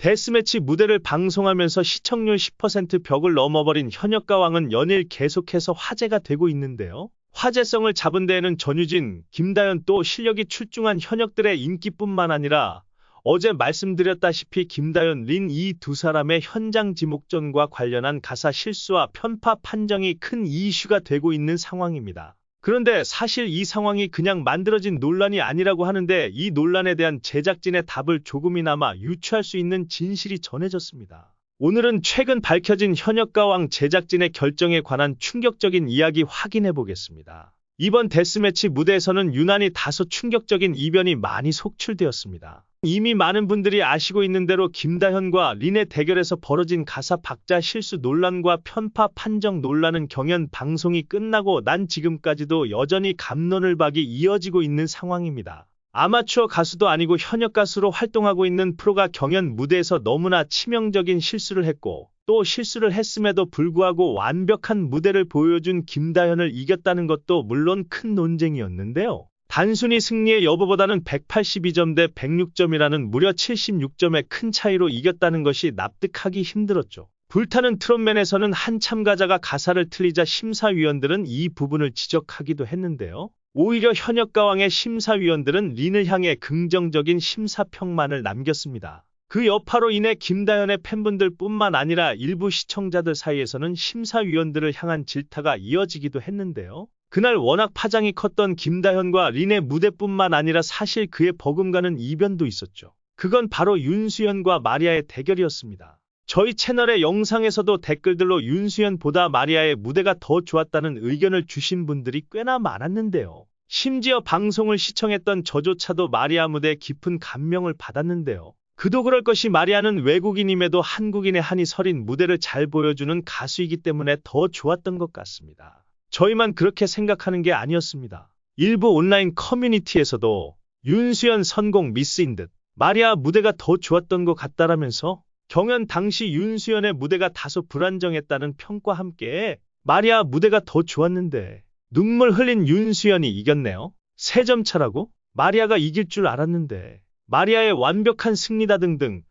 데스매치 무대를 방송하면서 시청률 10% 벽을 넘어버린 현역가왕은 연일 계속해서 화제가 되고 있는데요. 화제성을 잡은 데에는 전유진, 김다연 또 실력이 출중한 현역들의 인기뿐만 아니라 어제 말씀드렸다시피 김다연, 린 이 두 사람의 현장 지목전과 관련한 가사 실수와 편파 판정이 큰 이슈가 되고 있는 상황입니다. 그런데 사실 이 상황이 그냥 만들어진 논란이 아니라고 하는데 이 논란에 대한 제작진의 답을 조금이나마 유추할 수 있는 진실이 전해졌습니다. 오늘은 최근 밝혀진 현역가왕 제작진의 결정에 관한 충격적인 이야기 확인해 보겠습니다. 이번 데스매치 무대에서는 유난히 다소 충격적인 이변이 많이 속출되었습니다. 이미 많은 분들이 아시고 있는 대로 김다현과 린의 대결에서 벌어진 가사 박자 실수 논란과 편파 판정 논란은 경연 방송이 끝나고 난 지금까지도 여전히 갑론을박이 이어지고 있는 상황입니다. 아마추어 가수도 아니고 현역 가수로 활동하고 있는 프로가 경연 무대에서 너무나 치명적인 실수를 했고 또 실수를 했음에도 불구하고 완벽한 무대를 보여준 김다현을 이겼다는 것도 물론 큰 논쟁이었는데요. 단순히 승리의 여부보다는 182점 대 106점이라는 무려 76점의 큰 차이로 이겼다는 것이 납득하기 힘들었죠. 불타는 트롯맨에서는 한 참가자가 가사를 틀리자 심사위원들은 이 부분을 지적하기도 했는데요. 오히려 현역가왕의 심사위원들은 린을 향해 긍정적인 심사평만을 남겼습니다. 그 여파로 인해 김다현의 팬분들 뿐만 아니라 일부 시청자들 사이에서는 심사위원들을 향한 질타가 이어지기도 했는데요. 그날 워낙 파장이 컸던 김다현과 린의 무대뿐만 아니라 사실 그에 버금가는 이변도 있었죠. 그건 바로 윤수연과 마리아의 대결이었습니다. 저희 채널의 영상에서도 댓글들로 윤수연보다 마리아의 무대가 더 좋았다는 의견을 주신 분들이 꽤나 많았는데요. 심지어 방송을 시청했던 저조차도 마리아 무대에 깊은 감명을 받았는데요. 그도 그럴 것이 마리아는 외국인임에도 한국인의 한이 서린 무대를 잘 보여주는 가수이기 때문에 더 좋았던 것 같습니다. 저희만 그렇게 생각하는 게 아니었습니다. 일부 온라인 커뮤니티에서도 윤수연 선공 미스인 듯 마리아 무대가 더 좋았던 것 같다라면서 경연 당시 윤수연의 무대가 다소 불안정했다는 평과 함께 마리아 무대가 더 좋았는데 눈물 흘린 윤수연이 이겼네요. 3점 차라고? 마리아가 이길 줄 알았는데 마리아의 완벽한 승리다 등등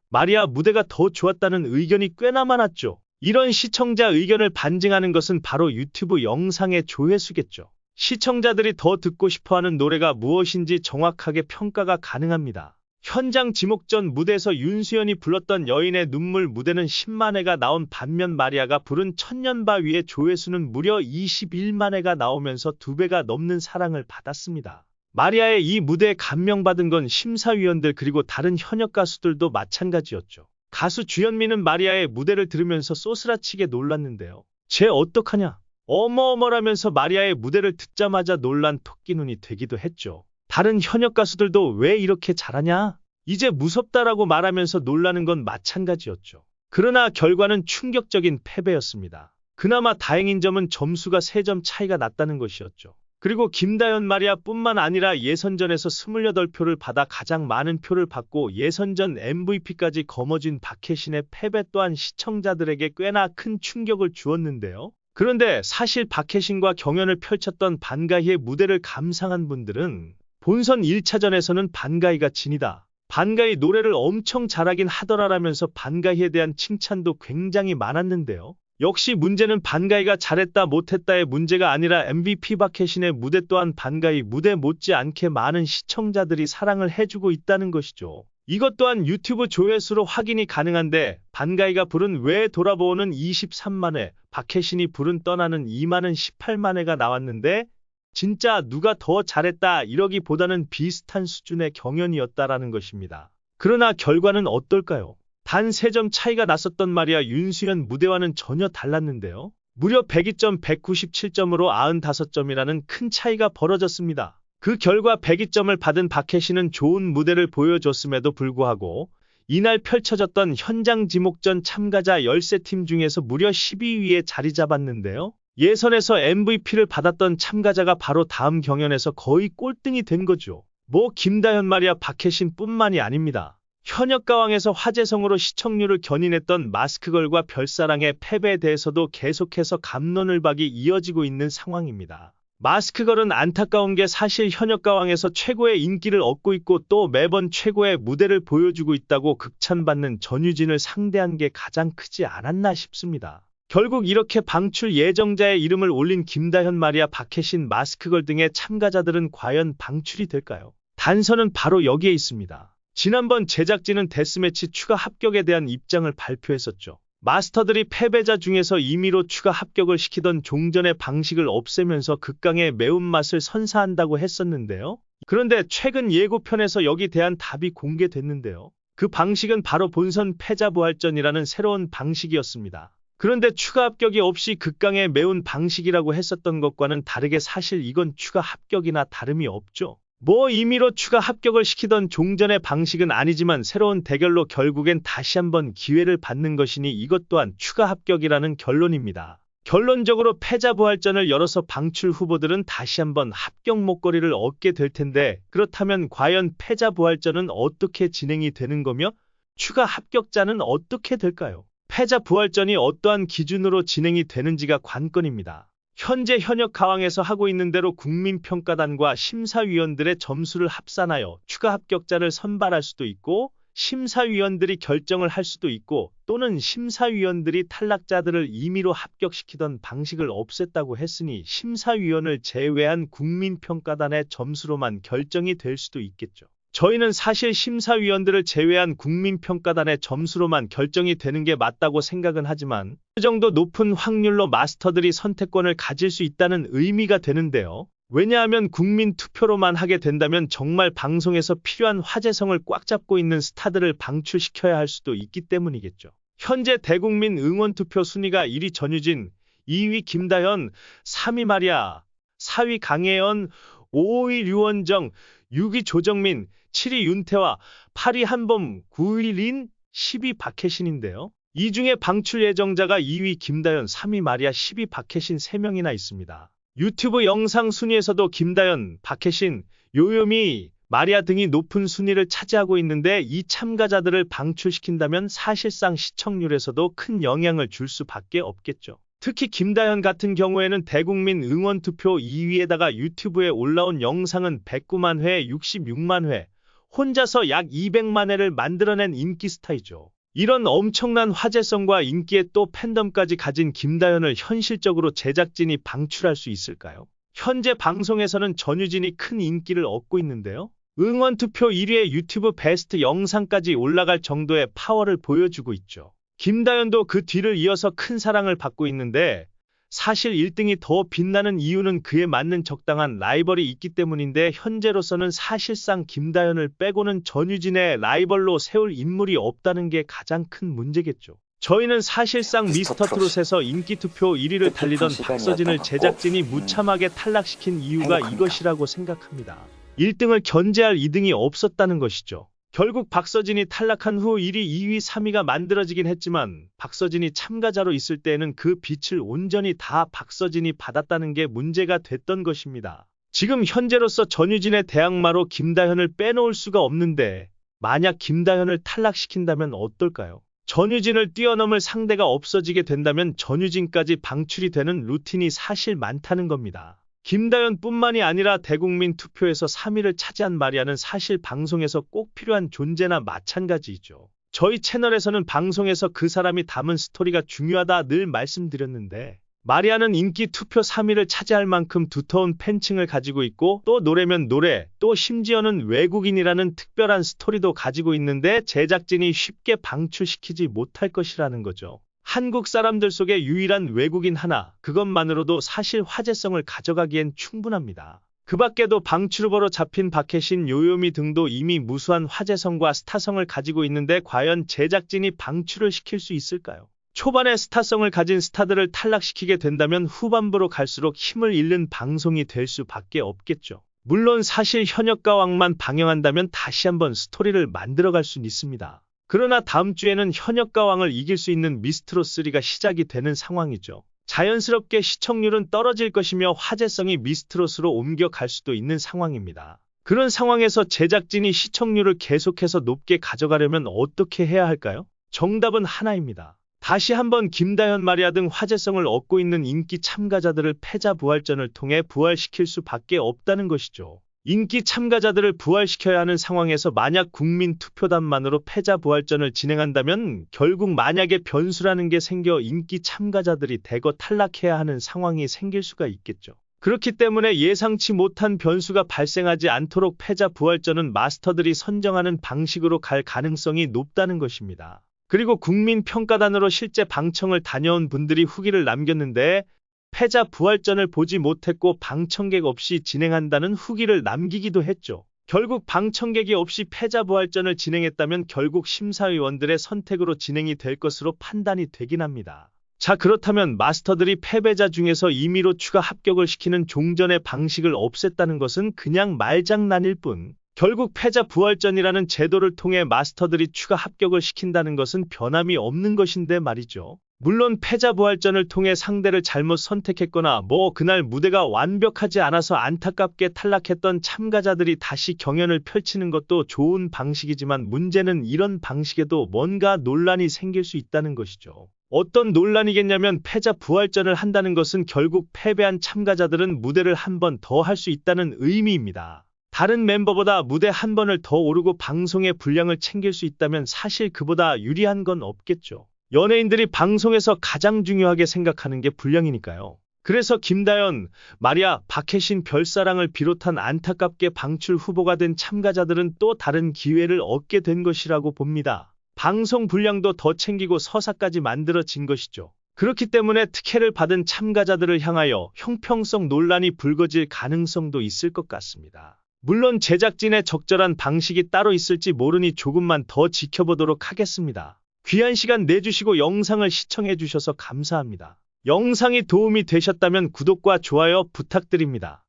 마리아 무대가 더 좋았다는 의견이 꽤나 많았죠. 이런 시청자 의견을 반증하는 것은 바로 유튜브 영상의 조회수겠죠. 시청자들이 더 듣고 싶어하는 노래가 무엇인지 정확하게 평가가 가능합니다. 현장 지목전 무대에서 윤수연이 불렀던 여인의 눈물 무대는 10만 회가 나온 반면 마리아가 부른 천년바 위의 조회수는 무려 21만 회가 나오면서 2배가 넘는 사랑을 받았습니다. 마리아의 이 무대에 감명받은 건 심사위원들 그리고 다른 현역 가수들도 마찬가지였죠. 가수 주현미는 마리아의 무대를 들으면서 쏘스라치게 놀랐는데요. 쟤 어떡하냐? 어머어머라면서 마리아의 무대를 듣자마자 놀란 토끼눈이 되기도 했죠. 다른 현역 가수들도 왜 이렇게 잘하냐? 이제 무섭다라고 말하면서 놀라는 건 마찬가지였죠. 그러나 결과는 충격적인 패배였습니다. 그나마 다행인 점은 점수가 3점 차이가 났다는 것이었죠. 그리고 김다연 마리아뿐만 아니라 예선전에서 28표를 받아 가장 많은 표를 받고 예선전 MVP까지 거머쥔 박혜신의 패배 또한 시청자들에게 꽤나 큰 충격을 주었는데요. 그런데 사실 박혜신과 경연을 펼쳤던 반가이의 무대를 감상한 분들은 본선 1차전에서는 반가이가 진이다. 반가이 노래를 엄청 잘하긴 하더라라면서 반가이에 대한 칭찬도 굉장히 많았는데요. 역시 문제는 반가이가 잘했다 못했다의 문제가 아니라 MVP 박혜신의 무대 또한 반가이 무대 못지않게 많은 시청자들이 사랑을 해주고 있다는 것이죠. 이것 또한 유튜브 조회수로 확인이 가능한데 반가이가 부른 왜 돌아보는 23만 회, 박혜신이 부른 떠나는 2만은 18만 회가 나왔는데 진짜 누가 더 잘했다 이러기보다는 비슷한 수준의 경연이었다라는 것입니다. 그러나 결과는 어떨까요? 단 3점 차이가 났었던 마리아 윤수연 무대와는 전혀 달랐는데요. 무려 102점 197점으로 95점이라는 큰 차이가 벌어졌습니다. 그 결과 102점을 받은 박혜신은 좋은 무대를 보여줬음에도 불구하고 이날 펼쳐졌던 현장 지목전 참가자 13팀 중에서 무려 12위에 자리 잡았는데요. 예선에서 MVP를 받았던 참가자가 바로 다음 경연에서 거의 꼴등이 된 거죠. 뭐 김다현 마리아 박혜신 뿐만이 아닙니다. 현역가왕에서 화제성으로 시청률을 견인했던 마스크걸과 별사랑의 패배에 대해서도 계속해서 갑론을박이 이어지고 있는 상황입니다. 마스크걸은 안타까운 게 사실 현역가왕에서 최고의 인기를 얻고 있고 또 매번 최고의 무대를 보여주고 있다고 극찬받는 전유진을 상대한 게 가장 크지 않았나 싶습니다. 결국 이렇게 방출 예정자의 이름을 올린 김다현, 마리아, 박혜신, 마스크걸 등의 참가자들은 과연 방출이 될까요? 단서는 바로 여기에 있습니다. 지난번 제작진은 데스매치 추가 합격에 대한 입장을 발표했었죠. 마스터들이 패배자 중에서 임의로 추가 합격을 시키던 종전의 방식을 없애면서 극강의 매운맛을 선사한다고 했었는데요. 그런데 최근 예고편에서 여기 대한 답이 공개됐는데요. 그 방식은 바로 본선 패자부활전이라는 새로운 방식이었습니다. 그런데 추가 합격이 없이 극강의 매운 방식이라고 했었던 것과는 다르게 사실 이건 추가 합격이나 다름이 없죠. 뭐 임의로 추가 합격을 시키던 종전의 방식은 아니지만 새로운 대결로 결국엔 다시 한번 기회를 받는 것이니 이것 또한 추가 합격이라는 결론입니다. 결론적으로 패자부활전을 열어서 방출 후보들은 다시 한번 합격 목걸이를 얻게 될 텐데 그렇다면 과연 패자부활전은 어떻게 진행이 되는 거며 추가 합격자는 어떻게 될까요? 패자부활전이 어떠한 기준으로 진행이 되는지가 관건입니다. 현재 현역 가왕에서 하고 있는 대로 국민평가단과 심사위원들의 점수를 합산하여 추가 합격자를 선발할 수도 있고 심사위원들이 결정을 할 수도 있고 또는 심사위원들이 탈락자들을 임의로 합격시키던 방식을 없앴다고 했으니 심사위원을 제외한 국민평가단의 점수로만 결정이 될 수도 있겠죠. 저희는 사실 심사위원들을 제외한 국민평가단의 점수로만 결정이 되는 게 맞다고 생각은 하지만 그 정도 높은 확률로 마스터들이 선택권을 가질 수 있다는 의미가 되는데요. 왜냐하면 국민투표로만 하게 된다면 정말 방송에서 필요한 화제성을 꽉 잡고 있는 스타들을 방출시켜야 할 수도 있기 때문이겠죠. 현재 대국민 응원투표 순위가 1위 전유진, 2위 김다현, 3위 마리아, 4위 강혜연, 5위 류원정, 6위 조정민, 7위 윤태화, 8위 한범, 9위 린, 10위 박혜신인데요. 이 중에 방출 예정자가 2위 김다현, 3위 마리아, 10위 박혜신 3명이나 있습니다. 유튜브 영상 순위에서도 김다현, 박혜신, 요요미, 마리아 등이 높은 순위를 차지하고 있는데 이 참가자들을 방출시킨다면 사실상 시청률에서도 큰 영향을 줄 수밖에 없겠죠. 특히 김다현 같은 경우에는 대국민 응원투표 2위에다가 유튜브에 올라온 영상은 109만 회, 66만 회, 혼자서 약 200만 회를 만들어낸 인기 스타이죠. 이런 엄청난 화제성과 인기에 또 팬덤까지 가진 김다현을 현실적으로 제작진이 방출할 수 있을까요? 현재 방송에서는 전유진이 큰 인기를 얻고 있는데요. 응원투표 1위에 유튜브 베스트 영상까지 올라갈 정도의 파워를 보여주고 있죠. 김다현도 그 뒤를 이어서 큰 사랑을 받고 있는데 사실 1등이 더 빛나는 이유는 그에 맞는 적당한 라이벌이 있기 때문인데 현재로서는 사실상 김다현을 빼고는 전유진의 라이벌로 세울 인물이 없다는 게 가장 큰 문제겠죠. 저희는 사실상 미스터트롯에서 인기투표 1위를 달리던 박서진을 제작진이 무참하게 탈락시킨 이유가 이것이라고 생각합니다. 1등을 견제할 2등이 없었다는 것이죠. 결국 박서진이 탈락한 후 1위, 2위, 3위가 만들어지긴 했지만 박서진이 참가자로 있을 때에는 그 빛을 온전히 다 박서진이 받았다는 게 문제가 됐던 것입니다. 지금 현재로서 전유진의 대항마로 김다현을 빼놓을 수가 없는데 만약 김다현을 탈락시킨다면 어떨까요? 전유진을 뛰어넘을 상대가 없어지게 된다면 전유진까지 방출이 되는 루틴이 사실 많다는 겁니다. 김다현뿐만이 아니라 대국민 투표에서 3위를 차지한 마리아는 사실 방송에서 꼭 필요한 존재나 마찬가지이죠. 저희 채널에서는 방송에서 그 사람이 담은 스토리가 중요하다 늘 말씀드렸는데 마리아는 인기 투표 3위를 차지할 만큼 두터운 팬층을 가지고 있고 또 노래면 노래, 또 심지어는 외국인이라는 특별한 스토리도 가지고 있는데 제작진이 쉽게 방출시키지 못할 것이라는 거죠. 한국 사람들 속에 유일한 외국인 하나, 그것만으로도 사실 화제성을 가져가기엔 충분합니다. 그 밖에도 방출 후보로 잡힌 박혜신, 요요미 등도 이미 무수한 화제성과 스타성을 가지고 있는데 과연 제작진이 방출을 시킬 수 있을까요? 초반에 스타성을 가진 스타들을 탈락시키게 된다면 후반부로 갈수록 힘을 잃는 방송이 될 수밖에 없겠죠. 물론 사실 현역가왕만 방영한다면 다시 한번 스토리를 만들어갈 수는 있습니다. 그러나 다음 주에는 현역가왕을 이길 수 있는 미스트롯3가 시작이 되는 상황이죠. 자연스럽게 시청률은 떨어질 것이며 화제성이 미스트롯으로 옮겨갈 수도 있는 상황입니다. 그런 상황에서 제작진이 시청률을 계속해서 높게 가져가려면 어떻게 해야 할까요? 정답은 하나입니다. 다시 한번 김다현 마리아 등 화제성을 얻고 있는 인기 참가자들을 패자부활전을 통해 부활시킬 수밖에 없다는 것이죠. 인기 참가자들을 부활시켜야 하는 상황에서 만약 국민 투표단만으로 패자부활전을 진행한다면 결국 만약에 변수라는 게 생겨 인기 참가자들이 대거 탈락해야 하는 상황이 생길 수가 있겠죠. 그렇기 때문에 예상치 못한 변수가 발생하지 않도록 패자부활전은 마스터들이 선정하는 방식으로 갈 가능성이 높다는 것입니다. 그리고 국민평가단으로 실제 방청을 다녀온 분들이 후기를 남겼는데 패자부활전을 보지 못했고 방청객 없이 진행한다는 후기를 남기기도 했죠. 결국 방청객이 없이 패자부활전을 진행했다면 결국 심사위원들의 선택으로 진행이 될 것으로 판단이 되긴 합니다. 자, 그렇다면 마스터들이 패배자 중에서 임의로 추가 합격을 시키는 종전의 방식을 없앴다는 것은 그냥 말장난일 뿐, 결국 패자부활전이라는 제도를 통해 마스터들이 추가 합격을 시킨다는 것은 변함이 없는 것인데 말이죠. 물론 패자부활전을 통해 상대를 잘못 선택했거나 그날 무대가 완벽하지 않아서 안타깝게 탈락했던 참가자들이 다시 경연을 펼치는 것도 좋은 방식이지만 문제는 이런 방식에도 뭔가 논란이 생길 수 있다는 것이죠. 어떤 논란이겠냐면 패자부활전을 한다는 것은 결국 패배한 참가자들은 무대를 한 번 더 할 수 있다는 의미입니다. 다른 멤버보다 무대 한 번을 더 오르고 방송의 분량을 챙길 수 있다면 사실 그보다 유리한 건 없겠죠. 연예인들이 방송에서 가장 중요하게 생각하는 게 분량이니까요. 그래서 김다현, 마리아, 박혜신, 별사랑을 비롯한 안타깝게 방출 후보가 된 참가자들은 또 다른 기회를 얻게 된 것이라고 봅니다. 방송 분량도 더 챙기고 서사까지 만들어진 것이죠. 그렇기 때문에 특혜를 받은 참가자들을 향하여 형평성 논란이 불거질 가능성도 있을 것 같습니다. 물론 제작진의 적절한 방식이 따로 있을지 모르니 조금만 더 지켜보도록 하겠습니다. 귀한 시간 내주시고 영상을 시청해 주셔서 감사합니다. 영상이 도움이 되셨다면 구독과 좋아요 부탁드립니다.